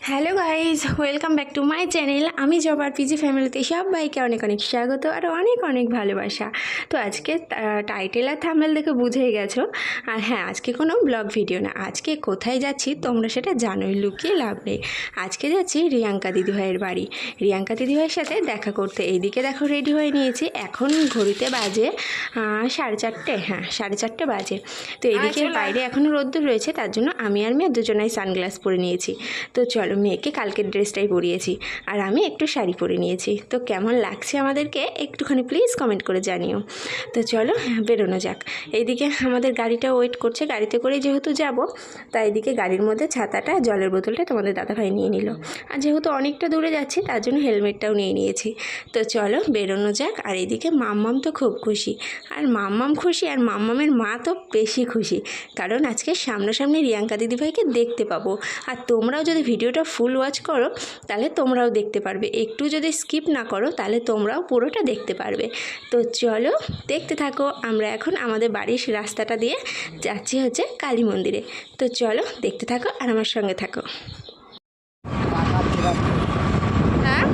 Hello guys, welcome back to my channel. আমি জবার PG ফ্যামিলিতে সবাইকে অনেক অনেক স্বাগত আর অনেক অনেক ভালোবাসা। তো আজকে টাইটেল আর থাম্বনেল দেখে বুঝেই গেছো। আর হ্যাঁ, আজকে কোনো ব্লগ ভিডিও না। আজকে কোথায় যাচ্ছি তোমরা সেটা জানোই, লুকিয়ে লাভ নেই। আজকে যাচ্ছি রিয়াঙ্কা দিদিভাইয়ের বাড়ি, রিয়াঙ্কা দিদিভাইয়ের সাথে দেখা করতে। এইদিকে দেখো রেডি হয়ে নিয়েছি, এখন ঘড়িতে বাজে 4:30। হ্যাঁ, 4:30 বাজে। তো এইদিকে বাইরে এখনও রোদ্দুর রয়েছে, তার জন্য আমি আর মেয়ে দুজনাই সানগ্লাস পরে নিয়েছি। তো চলো, মেয়েকে কালকের ড্রেসটাই পরিয়েছি আর আমি একটু শাড়ি পরে নিয়েছি। তো কেমন লাগছে আমাদেরকে একটুখানি প্লিজ কমেন্ট করে জানিও। তো চলো বেরোনো যাক। এইদিকে আমাদের গাড়িটা ওয়েট করছে, গাড়িতে করে যেহেতু যাব, তাই এদিকে গাড়ির মধ্যে ছাতাটা জলের বোতলটা তোমাদের দাদাভাই নিয়ে নিল। আর যেহেতু অনেকটা দূরে যাচ্ছি তার জন্য হেলমেটটাও নিয়ে নিয়েছি। তো চলো বেরোনো যাক। আর এদিকে মাম্মাম তো খুব খুশি, আর মাম্মাম খুশি আর মাম্মামের মা তো বেশি খুশি, কারণ আজকে সামনাসামনি রিয়াঙ্কা দিদিভাইকে দেখতে পাবো। আর তোমরাও যদি ভিডিওটা ফুল ওয়াচ করো তাহলে তোমরাও দেখতে পারবে, একটু যদি স্কিপ না করো তাহলে তোমরাও পুরোটা দেখতে পারবে। তো চলো দেখতে থাকো। আমরা এখন আমাদের বাড়ির রাস্তাটা দিয়ে যাচ্ছি হচ্ছে কালী মন্দিরে। তো চলো দেখতে থাকো আর আমার সঙ্গে থাকো। হ্যাঁ,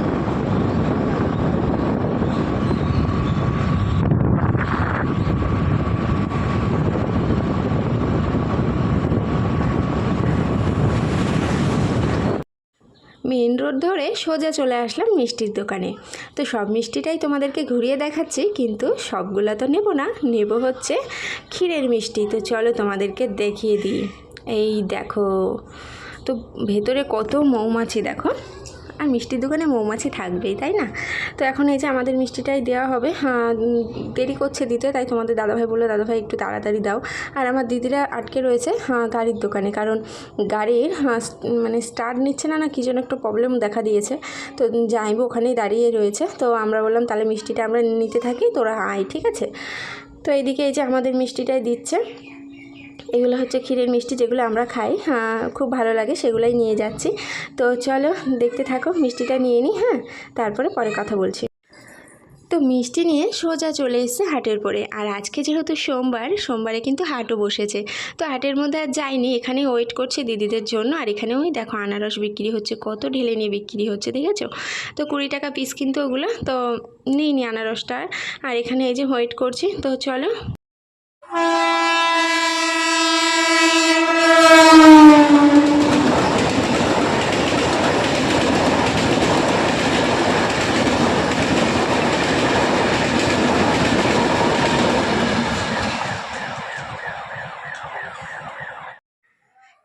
মেন রোড ধরে সোজা চলে আসলাম মিষ্টির দোকানে। তো সব মিষ্টিটাই তোমাদেরকে ঘুরিয়ে দেখাচ্ছি, কিন্তু সবগুলো তো নেব না, নেব হচ্ছে ক্ষীরের মিষ্টি। তো চলো তোমাদেরকে দেখিয়ে দিই। এই দেখো, তো ভেতরে কত মৌমাছি দেখো। আর মিষ্টির দোকানে মৌমাছি থাকবেই, তাই না? তো এখন এই যে আমাদের মিষ্টিটাই দেওয়া হবে। দেরি করছে দিতে, তাই তোমাদের দাদাভাই বললো দাদাভাই একটু তাড়াতাড়ি দাও। আর আমার দিদিরা আটকে রয়েছে গাড়ির দোকানে, কারণ গাড়ির মানে স্টার্ট নিচ্ছে না, কি যেন একটু প্রবলেম দেখা দিয়েছে। তো যাইবো ওখানেই দাঁড়িয়ে রয়েছে। তো আমরা বললাম তাহলে মিষ্টিটা আমরা নিতে থাকি, তোরা আয়, ঠিক আছে? তো এইদিকে এই যে আমাদের মিষ্টিটাই দিচ্ছে। এগুলো হচ্ছে ক্ষীরের মিষ্টি, যেগুলো আমরা খাই, খুব ভালো লাগে, সেগুলোই নিয়ে যাচ্ছি। তো চলো দেখতে থাকো, মিষ্টিটা নিয়ে নিই। হ্যাঁ, তারপরে পরে কথা বলছি। তো মিষ্টি নিয়ে সোজা চলে এসেছে হাটের পরে। আর আজকে যেহেতু সোমবারে কিন্তু হাটও বসেছে। তো হাটের মধ্যে আর যাইনি, এখানে ওয়েট করছি দিদিদের জন্য। আর এখানে ওই দেখো আনারস বিক্রি হচ্ছে, কত ঢেলে নিয়ে বিক্রি হচ্ছে, দেখেছো? তো 20 টাকা পিস কিন্তু ওগুলো, তো নিইনি আনারসটা। আর এখানে এই যে ওয়েট করছি। তো চলো।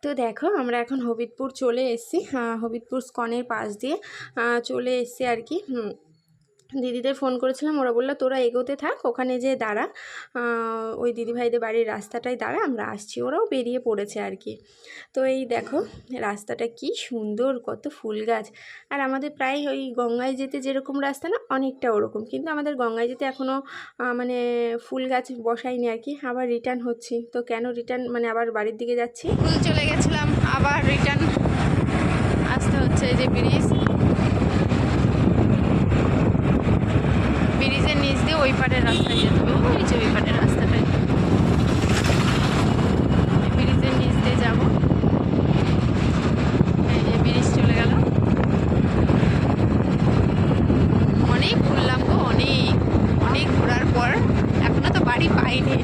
তো দেখো আমরা এখন হবিবপুর চলে এসেছি। হবিবপুর স্কনের পাশ দিয়ে চলে এসেছি আর কি। দিদিদের ফোন করেছিলাম, ওরা বললো তোরা এগোতে থাক, ওখানে যে দাঁড়া, ওই দিদিভাইদের বাড়ির রাস্তাটাই দাঁড়া, আমরা আসছি। ওরাও বেরিয়ে পড়েছে আর কি। তো এই দেখো রাস্তাটা কি সুন্দর, কত ফুল গাছ। আর আমাদের প্রায় ওই গঙ্গায় যেতে যেরকম রাস্তা না, অনেকটা ওরকম, কিন্তু আমাদের গঙ্গায় যেতে এখনও মানে ফুল গাছ বসাইনি আর কি। আবার রিটার্ন হচ্ছি। তো কেন রিটার্ন, মানে আবার বাড়ির দিকে যাচ্ছি, ফুল চলে গেছিলাম, আবার রিটার্ন আসতে হচ্ছে। এই যে ব্রিজের নিচ দিয়ে ওই পাড়ের রাস্তায় যেতে হবে, ওই যে ওই পাড়ের রাস্তাটায় ব্রিজের নিচ দিয়ে যাবো। এই যে ব্রিজ চলে গেল। অনেক ঘুরলাম গো, অনেক অনেক ঘোরার পর এখনো তো বাড়ি পাইনি।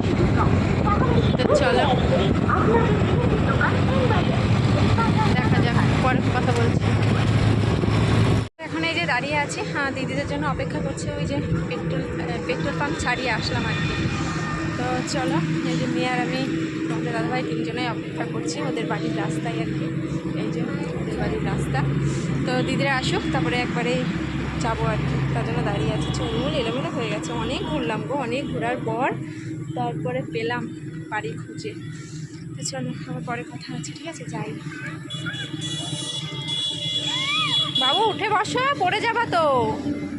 তো চলো দেখা যাক, পরে কথা বলছি। এখন এই যে দাঁড়িয়ে আছি, দিদিদের জন্য অপেক্ষা করছে। ওই যে পেট্রোল পাম্প ছাড়িয়ে আসলাম আর কি। তো চলো, এই যে মেয়ে আর আমি, তোমাদের দাদাভাই, তিনজনেই অপেক্ষা করছি ওদের বাড়ির রাস্তায় আর কি। এই যে ওদের বাড়ির রাস্তা। তো দিদিরা আসুক তারপরে একবারে যাবো আর কি, তার জন্য দাঁড়িয়ে আছি। চুলমুল এলোমেলো হয়ে গেছে, অনেক ঘুরলাম গো, অনেক ঘোরার পর তারপরে পেলাম বাড়ি খুঁজে। তো চলো আবার পরে কথা হচ্ছে, ঠিক আছে? যাই। বাবু উঠে বসো, পড়ে যাবা তো,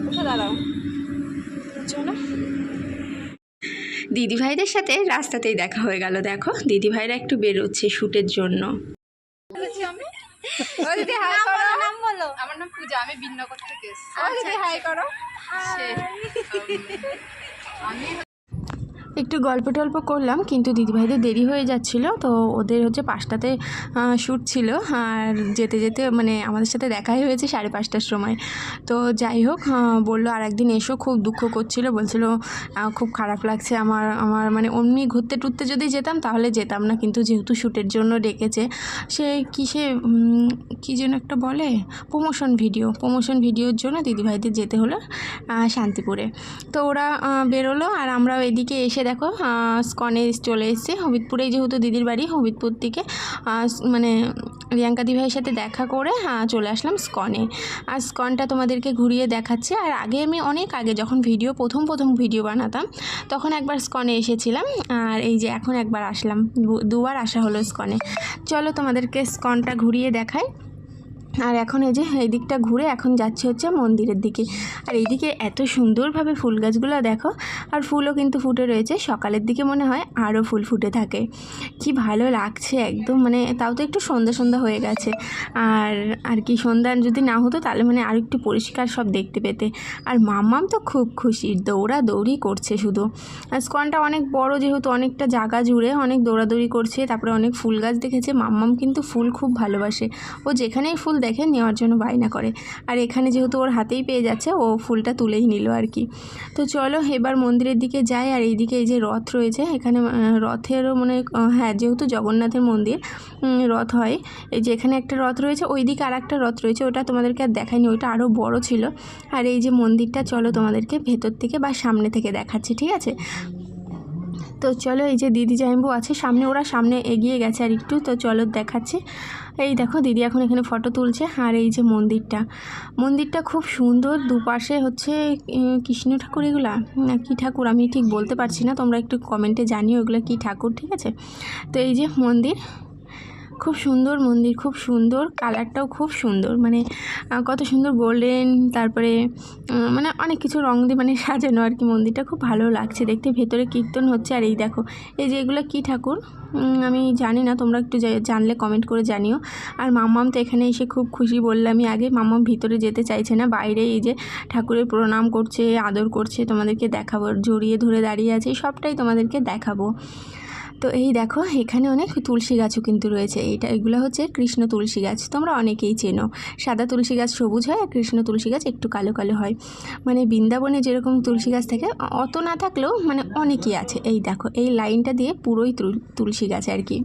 উঠে দাঁড়াও। চলো, দিদিভাইদের সাথে রাস্তাতেই দেখা হয়ে গেল। দেখো দিদিভাইরা একটু বেরোচ্ছে শ্যুটের জন্য। আমার নাম পূজা, আমি বিনগর থেকে এসেছি। হাই করো। একটু গল্প টল্প করলাম, কিন্তু দিদিভাইদের দেরি হয়ে যাচ্ছিল, তো ওদের হচ্ছে 5টাতে শ্যুট ছিল, আর যেতে যেতে মানে আমাদের সাথে দেখাই হয়েছে 5:30টার সময়। তো যাই হোক, বললো আর একদিন এসো, খুব দুঃখ করছিল, বলছিল খুব খারাপ লাগছে আমার আমার মানে অমনি ঘুরতে টুরতে যদি যেতাম তাহলে যেতাম না, কিন্তু যেহেতু শ্যুটের জন্য ডেকেছে, সে কিসে কী যেন একটা বলে, প্রমোশন ভিডিওর জন্য দিদিভাইদের যেতে হলো শান্তিপুরে। তো ওরা বেরোলো, আর আমরাও এদিকে এসে দেখো স্কনে চলে এসেছি। হবিবপুরেই যেহেতু দিদির বাড়ি, হবিবপুর থেকে মানে রিয়াঙ্কা দিভাইয়ের সাথে দেখা করে চলে আসলাম স্কনে। আর স্কনটা তোমাদেরকে ঘুরিয়ে দেখাচ্ছি। আর আগে আমি অনেক আগে যখন প্রথম ভিডিও বানাতাম তখন একবার স্কনে এসেছিলাম, আর এই যে এখন একবার আসলাম, দুবার আসা হলো স্কনে। চলো তোমাদেরকে স্কনটা ঘুরিয়ে দেখাই। আর এখন এই যে এই দিকটা ঘুরে এখন যাচ্ছে হচ্ছে মন্দিরের দিকে। আর এইদিকে এত সুন্দরভাবে ফুল গাছগুলো দেখো, আর ফুলও কিন্তু ফুটে রয়েছে। সকালের দিকে মনে হয় আরও ফুল ফুটে থাকে, কি ভালো লাগছে একদম, মানে তাও তো একটু সন্ধ্যা হয়ে গেছে। আর কি সন্ধ্যা যদি না হতো তাহলে মানে আর একটু পরিষ্কার সব দেখতে পেতে। আর মাম্মাম তো খুব খুশি, দৌড়াদৌড়ি করছে শুধু। আর স্কনটা অনেক বড়, যেহেতু অনেকটা জায়গা জুড়ে অনেক দৌড়াদৌড়ি করছে। তারপরে অনেক ফুল গাছ দেখেছে। মাম্মাম কিন্তু ফুল খুব ভালোবাসে, ও যেখানেই ফুল দেখে নেওয়ার জন্য বায়না করে। আর এখানে যেহেতু ওর হাতেই পেয়ে যাচ্ছে, ও ফুলটা তুলেই নিল আর কি। তো চলো এবার মন্দিরের দিকে যাই। আর এইদিকে এই যে রথ রয়েছে, এখানে রথেরও মানে হ্যাঁ, যেহেতু জগন্নাথের মন্দির রথ হয়। এই যে এখানে একটা রথ রয়েছে, ওইদিকে আর একটা রথ রয়েছে, ওটা তোমাদেরকে আর দেখাইনি, ওইটা আরও বড় ছিল। আর এই যে মন্দিরটা চলো তোমাদেরকে ভেতর থেকে বা সামনে থেকে দেখাচ্ছি, ঠিক আছে? তো চলো, এই যে দিদি জামাইবু আছে সামনে, ওরা সামনে এগিয়ে গেছে আর একটু, তো চলো দেখাচ্ছি। এই দেখো দিদি এখন এখানে ফটো তুলছে। আর এই যে মন্দিরটা খুব সুন্দর, দুপাশে হচ্ছে কৃষ্ণ ঠাকুর, এগুলা না কী ঠাকুর আমি ঠিক বলতে পারছি না, তোমরা একটু কমেন্টে জানিও এগুলো কী ঠাকুর, ঠিক আছে? তো এই যে মন্দির, খুব সুন্দর মন্দির, খুব সুন্দর, কালারটাও খুব সুন্দর, মানে কত সুন্দর গোল্ডেন, তারপরে মানে অনেক কিছু রং দিয়ে মানে সাজানো আর কি। মন্দিরটা খুব ভালো লাগছে দেখতে, ভেতরে কীর্তন হচ্ছে। আর এই দেখো এই যে এগুলো কী ঠাকুর আমি জানি না, তোমরা একটু জানলে কমেন্ট করে জানিও। আর মাম্মাম তো এখানে এসে খুব খুশি, বললামই আগে, মাম্মাম ভিতরে যেতে চাইছে না, বাইরে এই যে ঠাকুরের প্রণাম করছে, আদর করছে, তোমাদেরকে দেখাবো, জড়িয়ে ধরে দাঁড়িয়ে আছে, সবটাই তোমাদেরকে দেখাবো। তো এই দেখো এখানে অনেক তুলসী গাছও কিন্তু রয়েছে। এগুলো হচ্ছে কৃষ্ণ তুলসী গাছ, তোমরা অনেকেই চেনো। সাদা তুলসী গাছ সবুজ হয়, আর কৃষ্ণ তুলসী গাছ একটু কালো কালো হয়। মানে বৃন্দাবনে যেরকম তুলসী গাছ থাকে অত না থাকলেও মানে অনেকই আছে। এই দেখো এই লাইনটা দিয়ে পুরোই তুলসী গাছ আর কি।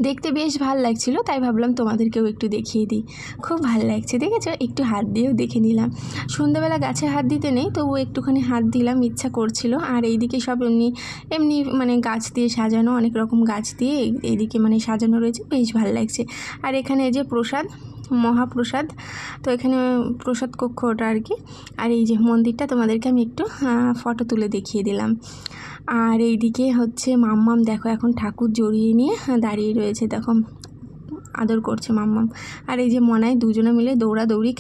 দেখতে বেশ ভাল লাগছিল, তাই ভাবলাম তোমাদেরকেও একটু দেখিয়ে দিই। খুব ভাল লাগছে, দেখেছো? একটু হাত দিয়েও দেখে নিলাম। সন্ধ্যাবেলা গাছে হাত দিতে নেই, তবু একটুখানি হাত দিলাম, ইচ্ছা করছিল। আর এইদিকে সব এমনি মানে গাছ দিয়ে সাজানো, অনেক রকম গাছ দিয়ে এইদিকে মানে সাজানো রয়েছে, বেশ ভালো লাগছে। আর এখানে এই যে প্রসাদ, মহাপ্রসাদ, তো এখানে প্রসাদ কক্ষ ওটা আর কি। আর এই যে মন্দিরটা তোমাদেরকে আমি একটু ফটো তুলে দেখিয়ে দিলাম। আর এইদিকে হচ্ছে মাম্মাম দেখো এখন ঠাকুর জড়িয়ে নিয়ে দাঁড়িয়ে রয়েছে, দেখো আদর করছে মাম্মাম। আর এই যে মনায় দুজনে মিলে দৌড়াদৌড়ি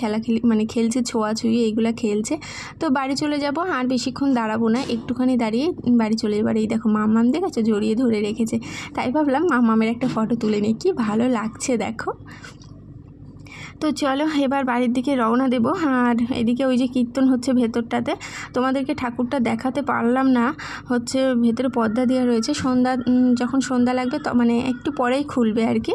মানে খেলছে, ছোঁয়াছুঁয়ি এইগুলো খেলছে। তো বাড়ি চলে যাব, আর বেশিক্ষণ দাঁড়াবো না, একটুখানি দাঁড়িয়ে বাড়ি চলে যাবার। এই দেখো মাম্মাম দেখেছো জড়িয়ে ধরে রেখেছে, তাই ভাবলাম মাম্মামের একটা ফটো তুলে নিই, কি ভালো লাগছে দেখো। তো চলো এবার বাড়ির দিকে রওনা দেব। আর এদিকে ওই যে কীর্তন হচ্ছে ভেতরটাতে, তোমাদেরকে ঠাকুরটা দেখাতে পারলাম না, হচ্ছে ভেতরে পর্দা দেওয়া রয়েছে। যখন সন্ধ্যা লাগবে তো মানে একটু পরেই খুলবে আর কি।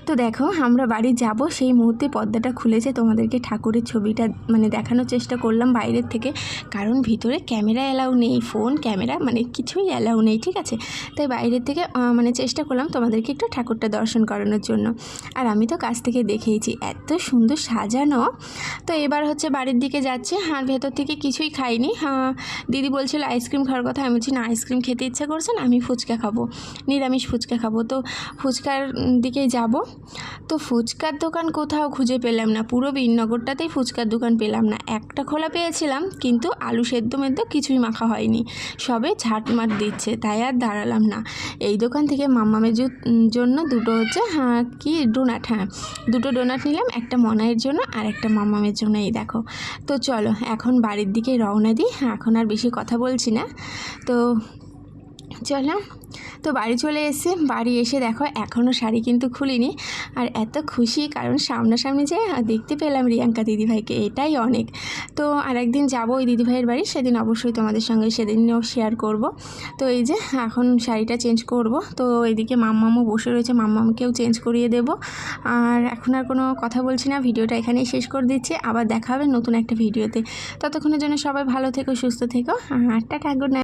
তো দেখো আমরা বাড়ি যাব, সেই মুহূর্তে পর্দাটা খুলেছে, তোমাদেরকে ঠাকুরের ছবিটা মানে দেখানোর চেষ্টা করলাম বাইরের থেকে, কারণ ভিতরে ক্যামেরা অ্যালাউ নেই, ফোন ক্যামেরা মানে কিছুই অ্যালাউ নেই, ঠিক আছে? তাই বাইরের থেকে মানে চেষ্টা করলাম তোমাদেরকে একটু ঠাকুরটা দর্শন করানোর জন্য। আর আমি তো কাছ থেকে দেখেইছি, এত সুন্দর সাজানো। তো এবার হচ্ছে বাড়ির দিকে যাচ্ছে। আর ভেতর থেকে কিছুই খাইনি। দিদি বলছিল আইসক্রিম খাওয়ার কথা, আমি বলছি না, আইসক্রিম খেতে ইচ্ছা করছে না, আমি ফুচকা খাবো, নিরামিষ ফুচকা খাবো। তো ফুচকার দিকেই যাব। তো ফুচকার দোকান কোথাও খুঁজে পেলাম না, পুরো বীরনগরটাতেই ফুচকার দোকান পেলাম না। একটা খোলা পেয়েছিলাম, কিন্তু আলু সেদ্ধ মেদ্ধ কিছুই মাখা হয়নি, সবে ঝাটমাট দিচ্ছে, তাই আর দাঁড়ালাম না। এই দোকান থেকে মাম্মামের জন্য দুটো হচ্ছে কি ডোনাট, দুটো ডোনাট নিলাম, একটা মনাইয়ের জন্য আর একটা মাম্মামের জন্য। এই দেখো। তো চলো এখন বাড়ির দিকে রওনা দিই, এখন আর বেশি কথা বলছি না। তো চলো, তো বাড়ি চলে এসে বাড়ি এসে দেখো এখনও শাড়ি কিন্তু খুলিনি। আর এত খুশি কারণ সামনাসামনি যে দেখতে পেলাম রিয়াঙ্কা দিদিভাইকে, এটাই অনেক। তো আরেকদিন যাবো ওই দিদিভাইয়ের বাড়ি, সেদিন অবশ্যই তোমাদের সঙ্গে সেদিনও শেয়ার করব। তো এই যে এখন শাড়িটা চেঞ্জ করব। তো এদিকে মাম্মামও বসে রয়েছে, মাম্মামকেও চেঞ্জ করিয়ে দেব। আর এখন আর কোনো কথা বলছি না, ভিডিওটা এখানেই শেষ করে দিচ্ছি। আবার দেখা হবে নতুন একটা ভিডিওতে। ততক্ষণের জন্য সবাই ভালো থেকো, সুস্থ থেকো। আর টাটা, গুড নাইট।